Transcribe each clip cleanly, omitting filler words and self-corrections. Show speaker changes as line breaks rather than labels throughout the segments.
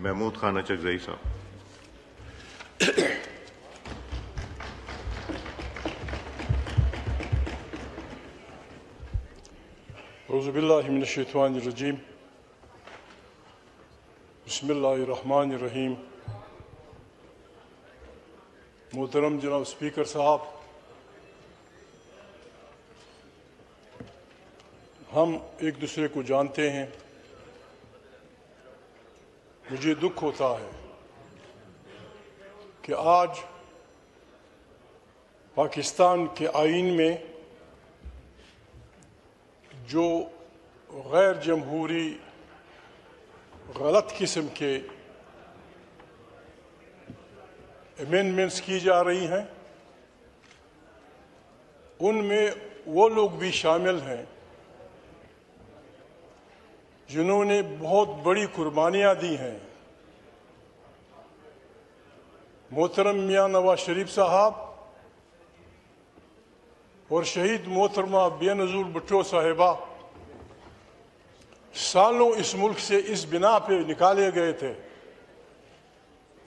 محمود خان اچکزئی صاحب.
اعوذ باللہ من الشیطان الرجیم. بسم اللہ الرحمن الرحیم. محترم جناب اسپیکر صاحب، ہم ایک دوسرے کو جانتے ہیں. مجھے دکھ ہوتا ہے کہ آج پاکستان کے آئین میں جو غیر جمہوری غلط قسم کے امینڈمنٹس کی جا رہی ہیں، ان میں وہ لوگ بھی شامل ہیں جنہوں نے بہت بڑی قربانیاں دی ہیں. محترم میاں نواز شریف صاحب اور شہید محترمہ بے نظیر بھٹو صاحبہ سالوں اس ملک سے اس بنا پہ نکالے گئے تھے.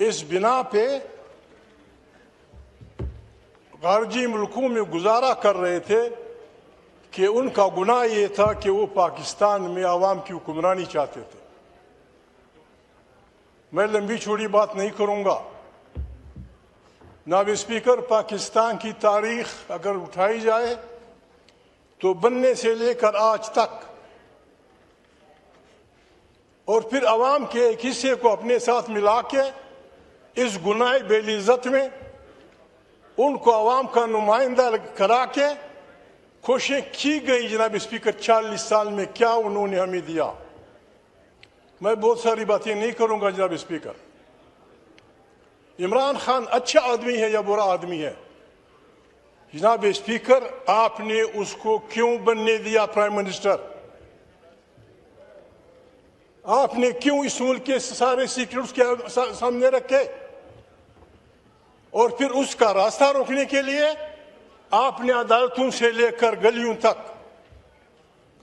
اس بنا پہ خارجی ملکوں میں گزارا کر رہے تھے کہ ان کا گناہ یہ تھا کہ وہ پاکستان میں عوام کی حکمرانی چاہتے تھے. میں لمبی چوڑی بات نہیں کروں گا. جناب اسپیکر، پاکستان کی تاریخ اگر اٹھائی جائے تو بننے سے لے کر آج تک، اور پھر عوام کے ایک حصے کو اپنے ساتھ ملا کے اس گناہ بے عزت میں ان کو عوام کا نمائندہ کرا کے کوششیں کی گئی. جناب اسپیکر، 40 سال میں کیا انہوں نے ہمیں دیا؟ میں بہت ساری باتیں نہیں کروں گا. جناب اسپیکر، عمران خان اچھا آدمی ہے یا برا آدمی ہے؟ جناب اسپیکر، آپ نے اس کو کیوں بننے دیا پرائم منسٹر؟ آپ نے کیوں اس ملک کے سارے سیکرٹس کے سامنے رکھے؟ اور پھر اس کا راستہ روکنے کے لیے آپ نے عدالتوں سے لے کر گلیوں تک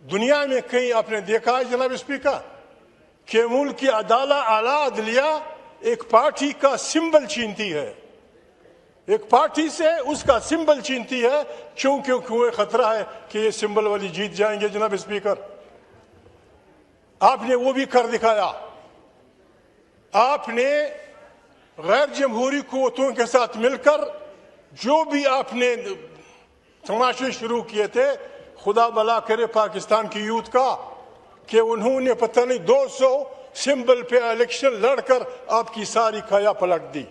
دنیا میں کہیں آپ نے دیکھا ہے جناب اسپیکر کہ ملک کی اعلیٰ عدلیہ ایک پارٹی کا سمبل چینتی ہے، ایک پارٹی سے اس کا سمبل چینتی ہے کیونکہ خطرہ ہے کہ یہ سمبل والی جیت جائیں گے. جناب اسپیکر، آپ نے وہ بھی کر دکھایا. آپ نے غیر جمہوری قوتوں کے ساتھ مل کر جو بھی آپ نے تماشے شروع کیے تھے، خدا بھلا کرے پاکستان کی یوتھ کا، کہ انہوں نے پتہ نہیں 200 سمبل پہ الیکشن لڑ کر آپ کی ساری کھایا پلٹ دی،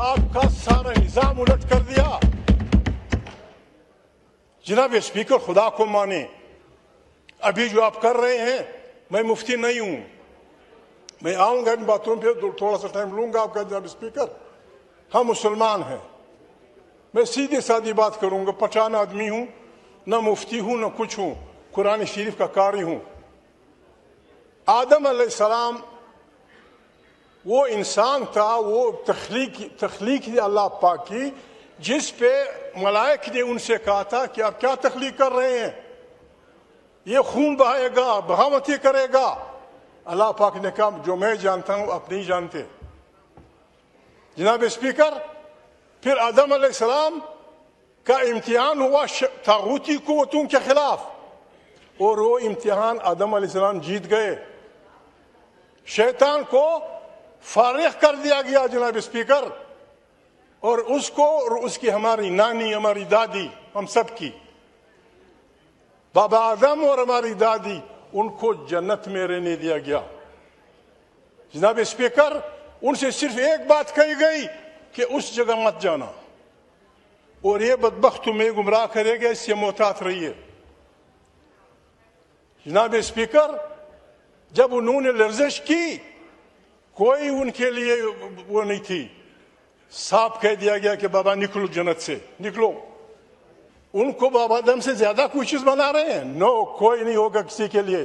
آپ کا سارا نظام الٹ کر دیا. جناب اسپیکر، خدا کو مانے، ابھی جو آپ کر رہے ہیں، میں مفتی نہیں ہوں، میں آؤں گا ان باتوں پہ، تھوڑا سا ٹائم لوں گا آپ کا. جناب اسپیکر، ہم مسلمان ہیں. میں سیدھی سادی بات کروں گا. پٹھان آدمی ہوں، نہ مفتی ہوں نہ کچھ ہوں، قرآن شریف کا قاری ہوں. آدم علیہ السلام وہ انسان تھا، وہ تخلیق اللہ پاک کی، جس پہ ملائک نے ان سے کہا تھا کہ آپ کیا تخلیق کر رہے ہیں؟ یہ خون بہائے گا، بغاوتیں کرے گا. اللہ پاک نے کہا جو میں جانتا ہوں آپ نہیں جانتے. جناب اسپیکر، پھر آدم علیہ السلام کا امتحان ہوا طاغوتی قوتوں کے خلاف، اور وہ امتحان آدم علیہ السلام جیت گئے. شیطان کو فارغ کر دیا گیا. جناب اسپیکر، اور اس کو اور اس کی ہماری نانی، ہماری دادی، ہم سب کی بابا آدم اور ہماری دادی، ان کو جنت میں رہنے دیا گیا. جناب اسپیکر، ان سے صرف ایک بات کہی گئی کہ اس جگہ مت جانا، اور یہ بدبخت تمہیں گمراہ کرے گا، اس سے محتاط رہیے. جناب اسپیکر، جب انہوں نے لرزش کی، کوئی ان کے لیے وہ نہیں تھی. صاف کہہ دیا گیا کہ بابا نکلو جنت سے، نکلو. ان کو بابا آدم سے زیادہ کوئی چیز بنا رہے ہیں؟ نو، کوئی نہیں ہوگا کسی کے لیے،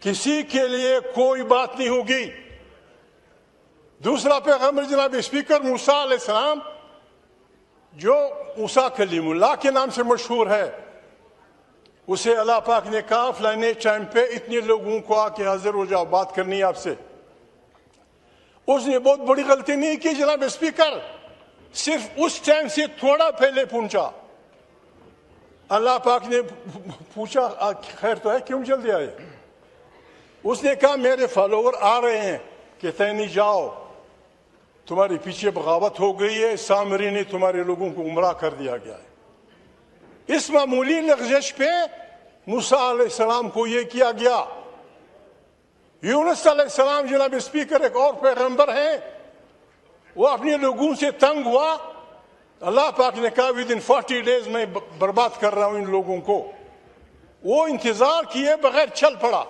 کسی کے لیے کوئی بات نہیں ہوگی. دوسرا پیغمبر جناب اسپیکر موسیٰ علیہ السلام، جو موسیٰ کلیم اللہ کے نام سے مشہور ہے، اسے اللہ پاک نے کہا فلانے ٹائم پہ اتنے لوگوں کو آ کے حاضر ہو جاؤ، بات کرنی ہے آپ سے۔ اس نے بہت بڑی غلطی نہیں کی جناب اسپیکر، صرف اس ٹائم سے تھوڑا پہلے پہنچا۔ اللہ پاک نے پوچھا خیر تو ہے، کیوں جلدی آئے؟ اس نے کہا میرے فالوور آ رہے ہیں کہ نہیں جاؤ، تمہارے پیچھے بغاوت ہو گئی ہے، سامری نے تمہارے لوگوں کو گمراہ کر دیا گیا ہے۔ اس معمولی لغزش پہ موسیٰ علیہ السلام کو یہ کیا گیا۔ یونس علیہ السلام جناب اسپیکر ایک اور پیغمبر ہیں، وہ اپنے لوگوں سے تنگ ہوا، اللہ پاک نے کہا ودن 40 days میں برباد کر رہا ہوں ان لوگوں کو۔ وہ انتظار کیے بغیر چل پڑا،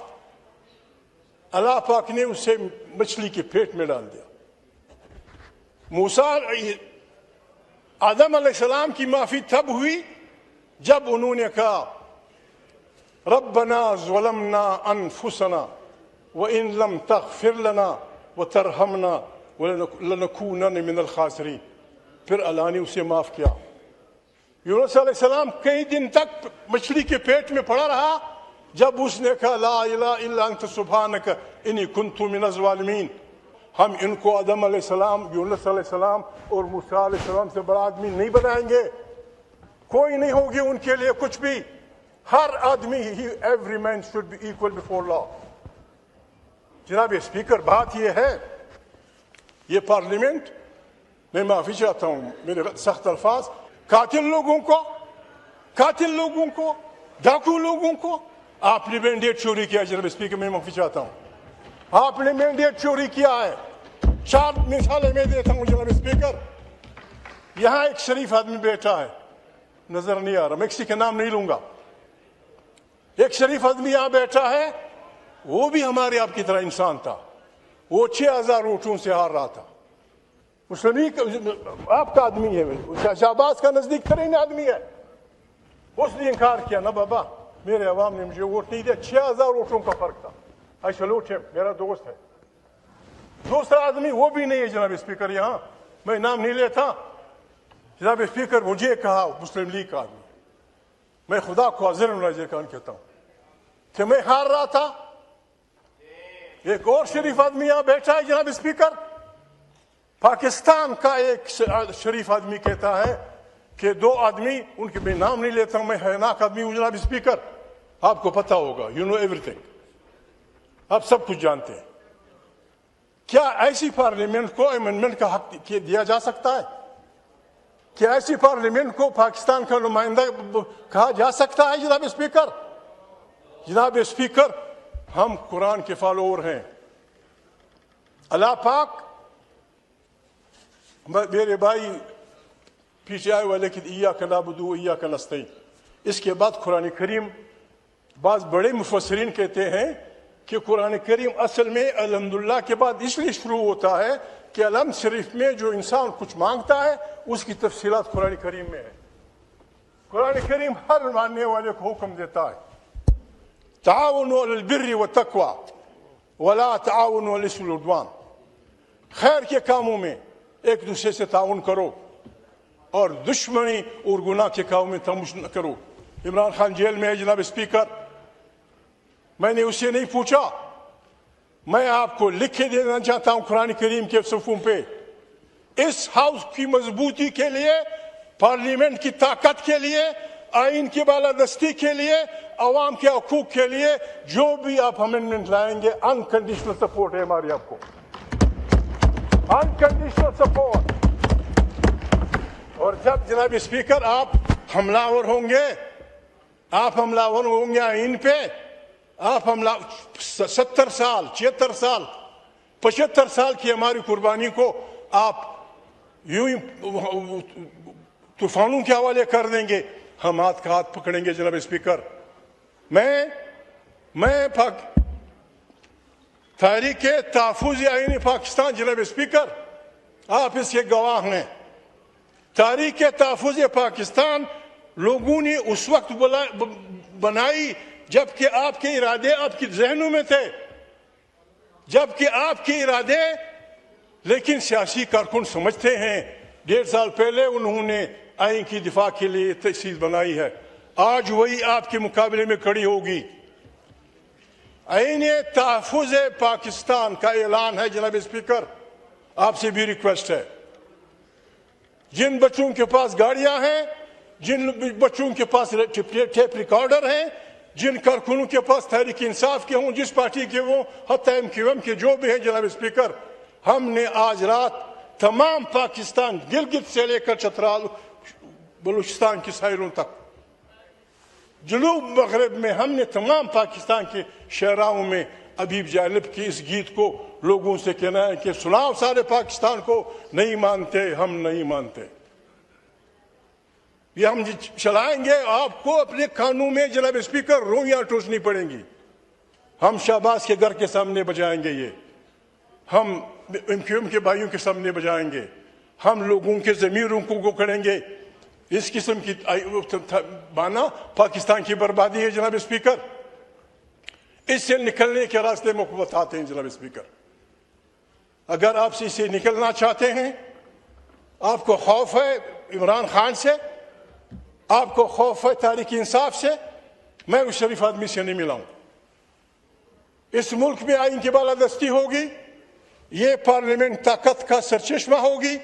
اللہ پاک نے اسے مچھلی کے پیٹ میں ڈال دیا۔ موسیٰ آدم علیہ السلام کی معافی تب ہوئی جب انہوں نے کہا ربنا ظلمنا انفسنا وان لم تغفر لنا وترحمنا لنکونن من الخاسرین۔ پھر اللہ نے اسے معاف کیا۔ یونس علیہ السلام کئی دن تک مچھلی کے پیٹ میں پڑا رہا، جب اس نے کہا لا الہ الا انت سبحانک انی کنت من الظالمین۔ ہم ان کو آدم علیہ السلام، یونس علیہ السلام اور موسیٰ علیہ السلام سے بڑا آدمی نہیں بنائیں گے، کوئی نہیں ہوگی ان کے لیے کچھ بھی۔ ہر آدمی every man should be equal before law. جناب اسپیکر بات یہ ہے، یہ پارلیمنٹ، میں معافی چاہتا ہوں میرے سخت الفاظ، قاتل لوگوں کو ڈاکو لوگوں کو آپ نے مینڈیٹ چوری کیا۔ جناب اسپیکر میں معافی چاہتا ہوں، آپ نے مینڈیٹ چوری کیا ہے۔ 4 مثالیں میں دیتا ہوں جناب اسپیکر۔ یہاں ایک شریف آدمی بیٹھا ہے، نظر نہیں آ رہا، میں کسی کا نام نہیں لوں گا۔ ایک شریف آدمی یہاں بیٹھا ہے، وہ بھی ہمارے آپ کی طرح انسان تھا، وہ 6000 ووٹوں سے ہار رہا تھا۔ آپ کا آدمی ہے، شہباز کا نزدیک ترین آدمی ہے، اس نے انکار کیا نا بابا میرے عوام نے مجھے ووٹ نہیں دیا، 6000 ووٹوں کا فرق تھا، آئی سلوٹ ہم، میرا دوست ہے۔ دوسرا آدمی وہ بھی نہیں ہے جناب اسپیکر، یہاں میں نام نہیں لیتا۔ جناب اسپیکر مجھے کہا مسلم لیگ کا آدمی، میں خدا کو حاضر ناظر خان کہتا ہوں کہ میں ہار رہا تھا۔ ایک اور شریف آدمی یہاں بیٹھا ہے جناب اسپیکر، پاکستان کا ایک شریف آدمی کہتا ہے کہ 2 آدمی، ان کے میں نام نہیں لیتا ہوں، میں حیرناک آدمی ہوں جناب اسپیکر، آپ کو پتا ہوگا، یو نو ایوری تھنگ، آپ سب کچھ جانتے ہیں۔ کیا ایسی پارلیمنٹ کو امینڈمنٹ کا حق دیا جا سکتا ہے؟ کیا ایسی پارلیمنٹ کو پاکستان کا نمائندہ کہا جا سکتا ہے جناب اسپیکر؟ جناب اسپیکر ہم قرآن کے فالوور ہیں۔ اللہ پاک، میرے بھائی پیچھے آئے ہوئے لیکن ایاک نعبد و ایاک نستعین، اس کے بعد قرآن کریم، بعض بڑے مفسرین کہتے ہیں کہ قرآن کریم اصل میں الحمدللہ کے بعد اس لیے شروع ہوتا ہے کہ الحمد شریف میں جو انسان کچھ مانگتا ہے اس کی تفصیلات قرآن کریم میں ہے۔ قرآن کریم ہر ماننے والے کو حکم دیتا ہے تعاونوا علی البر والتقوی ولا تعاونوا علی الاثم والعدوان، خیر کے کاموں میں ایک دوسرے سے تعاون کرو اور دشمنی اور گناہ کے کاموں میں تمش نہ کرو۔ عمران خان جیل میں ہے جناب اسپیکر، میں نے اسے نہیں پوچھا، میں آپ کو لکھ کے دینا چاہتا ہوں قرآن کریم کے صفحوں پہ، اس ہاؤس کی مضبوطی کے لیے، پارلیمنٹ کی طاقت کے لیے، آئین کی بالادستی کے لیے، عوام کے حقوق کے لیے جو بھی آپ امینڈمنٹ لائیں گے، انکنڈیشنل سپورٹ ہے ہماری آپ کو، انکنڈیشنل سپورٹ۔ اور جب جناب اسپیکر آپ حملہ ہوں گے آئین پہ، آپ 70 سال 76 سال 75 سال کی ہماری قربانی کو آپ یوں ہی طوفانوں کے حوالے کر دیں گے، ہم ہاتھ کا ہاتھ پکڑیں گے جناب اسپیکر۔ میں تحریک تحفظ آئین پاکستان جناب اسپیکر، آپ اس کے گواہ ہیں، تحریک تحفظ پاکستان لوگوں نے اس وقت بنائی جبکہ آپ کے ارادے آپ کے ذہنوں میں تھے، لیکن سیاسی کارکن سمجھتے ہیں 1.5 سال پہلے انہوں نے آئین کی دفاع کے لیے تحصیل بنائی ہے، آج وہی آپ کے مقابلے میں کھڑی ہوگی. آئین تحفظ پاکستان کا اعلان ہے جناب اسپیکر. آپ سے بھی ریکویسٹ ہے, جن بچوں کے پاس گاڑیاں ہیں, جن بچوں کے پاس ٹیپ ریکارڈر ہیں, جن کارکنوں کے پاس تحریک انصاف کے ہوں, جس پارٹی کے ہوں, حتی MQM کے جو بھی ہیں جناب اسپیکر, ہم نے آج رات تمام پاکستان گلگت سے لے کر چترال بلوچستان کی ساحلوں تک, جنوب مغرب میں ہم نے تمام پاکستان کے شہراؤں میں ابیب جالب کی اس گیت کو لوگوں سے کہنا ہے کہ سناؤ سارے پاکستان کو. نہیں مانتے, ہم نہیں مانتے. یہ ہم چلائیں گے. آپ کو اپنے کانوں میں جناب اسپیکر رویاں ٹوسنی پڑیں گی. ہم شہباز کے گھر کے سامنے بجائیں گے, یہ ہم MQM کے بھائیوں کے سامنے بجائیں گے, ہم لوگوں کے ضمیروں کو کریں گے. اس قسم کی بانا پاکستان کی بربادی ہے جناب اسپیکر. اس سے نکلنے کے راستے میں بتاتے ہیں جناب اسپیکر. اگر آپ سے اسے نکلنا چاہتے ہیں, آپ کو خوف ہے عمران خان سے, آپ کو خوف ہے تحریک انصاف سے, میں اس شریف آدمی سے نہیں ملا ہوں. اس ملک میں آئین کی بالادستی ہوگی, یہ پارلیمنٹ طاقت کا سرچشمہ ہوگی.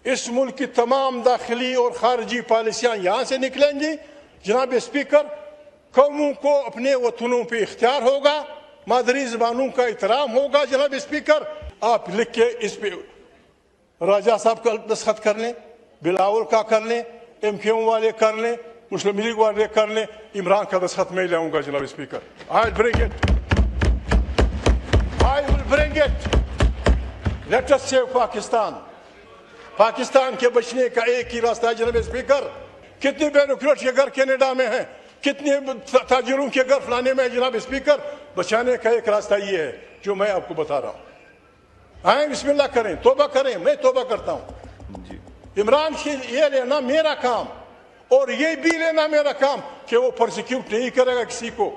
اس ملک کی تمام داخلی اور خارجی پالیسیاں یہاں سے نکلیں گی. جناب اسپیکر, قوموں کو اپنے وطنوں پہ اختیار ہوگا, مادری زبانوں کا احترام ہوگا. جناب اسپیکر, آپ لکھ کے اس پہ راجہ صاحب کا دستخط کر لیں, بلاول کا کر لیں, MQM والے کر لیں, مسلم لیگ والے کر لیں. عمران کا دستخط میں لاؤں گا جناب speaker. I will bring it. I will bring it. Let us save Pakistan. Pakistan کے بچنے کا ایک ہی راستہ ہے جناب اسپیکر. کتنے بیوروکریٹ کے گھر کینیڈا میں ہیں, کتنے تاجروں کے گھر فلانے میں جناب اسپیکر. بچانے کا ایک راستہ یہ ہے جو میں آپ کو بتا رہا ہوں. آئیں بسم اللہ کریں, توبہ کریں. میں توبہ کرتا ہوں. عمران سے یہ لینا میرا کام, اور یہ بھی لینا میرا کام کہ وہ پرسیکیوٹ نہیں کرے گا کسی کو,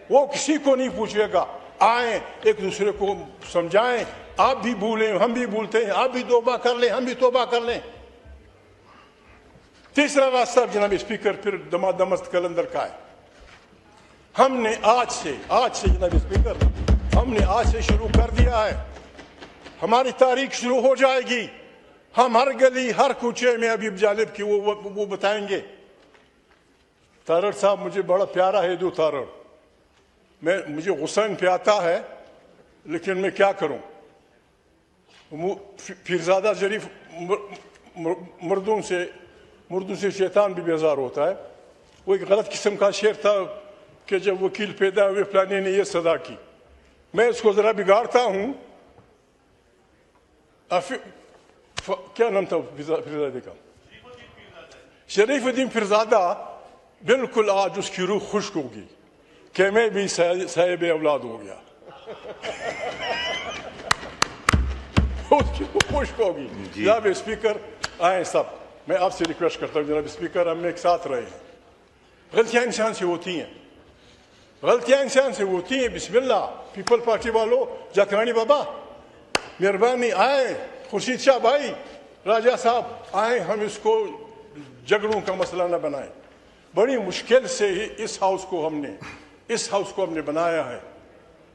وہ کسی کو نہیں پوچھے گا. آئیں ایک دوسرے کو سمجھائیں. آپ بھی بھولیں, ہم بھی بھولتے ہیں. آپ بھی توبہ کر لیں, ہم بھی توبہ کر لیں. تیسرا راستہ جناب اسپیکر پھر دمست کلندر کا ہے. ہم نے آج سے جناب اسپیکر, ہم نے آج سے شروع کر دیا ہے. ہماری تاریخ شروع ہو جائے گی. ہم ہر گلی ہر کوچے میں ابیب جالب کی وہ بتائیں گے. تارڑ صاحب مجھے بڑا پیارا ہے دو تارڑ, مجھے غصہ ان پہ آتا ہے, لیکن میں کیا کروں. پیرزادہ شریف مردوں سے شیطان بھی بیزار ہوتا ہے. وہ ایک غلط قسم کا شعر تھا کہ جب وکیل پیدا ہوئے فلانے نے یہ صدا کی. میں اس کو ذرا بگاڑتا ہوں. کیا نام تھا پیرزادے کا؟ شریف الدین پیرزادہ. بالکل آج اس کی روح خشک ہوگی کہ میں بھی صاحب اولاد ہو گیا. اس کی روح خشک ہوگی. جناب اسپیکر آئیں سب, میں آپ سے ریکویسٹ کرتا ہوں جناب اسپیکر, ہم ایک ساتھ رہے ہیں. غلطیاں انسان سے ہوتی ہیں, غلطیاں انسان سے ہوتی ہیں. بسم اللہ. پیپل پارٹی والوں, جاکرانی بابا مہربانی آئیں, خورشید شاہ بھائی, راجہ صاحب آئیں, ہم اس کو جھگڑوں کا مسئلہ نہ بنائیں. بڑی مشکل سے اس ہاؤس کو ہم نے بنایا ہے.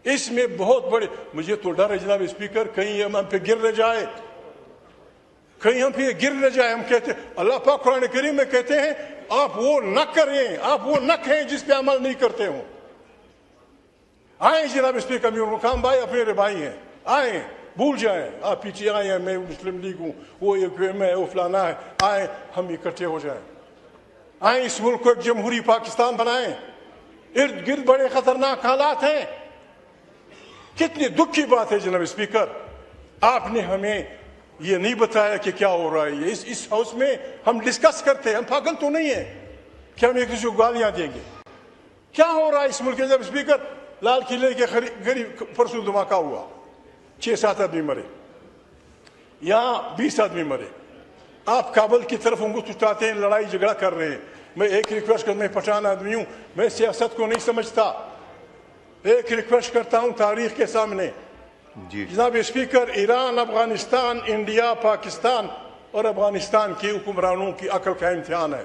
اس میں بہت بڑے, مجھے تو ڈر ہے جناب اسپیکر کہیں ہم پہ گر نہ جائے, ہم کہتے ہیں اللہ پاک قرآن کریم میں کہتے ہیں آپ وہ نہ کریں, آپ وہ نہ کہیں جس پہ عمل نہیں کرتے ہوں. آئیں جناب اسپیکر, میرے مقام بھائی آپ میرے بھائی ہیں, آئیں, بھول جائیں. آپ پیچھے آئے ہیں, میں مسلم لیگ ہوں, وہ MQM ہے, وہ فلانا ہے. آئیں ہم اکٹھے ہو جائیں. آئیں اس ملک کو ایک جمہوری پاکستان بنائیں. ارد گرد بڑے خطرناک حالات ہیں. کتنی دکھ کی بات ہے جناب اسپیکر, آپ نے ہمیں یہ نہیں بتایا کہ کیا ہو رہا ہے. اس ہاؤس میں ہم ڈسکس کرتے ہیں, ہم پاگل تو نہیں ہیں کہ ہم ایک دوسرے کو گالیاں دیں گے. کیا ہو رہا ہے اس ملک کے جناب اسپیکر. لال قلعے کے قریب پرسوں دھماکہ ہوا, 6-7 آدمی مرے, یہاں 20 آدمی مرے. آپ کابل کی طرف انگوٹ اٹھاتے ہیں, لڑائی جھگڑا کر رہے ہیں. میں ایک ریکویسٹ کرتا ہوں, میں پٹھان آدمی ہوں, میں سیاست کو نہیں سمجھتا. ایک ریکویسٹ کرتا ہوں تاریخ کے سامنے. جناب اسپیکر, ایران, افغانستان, انڈیا, پاکستان اور افغانستان کے حکمرانوں کی عقل کا امتحان ہے.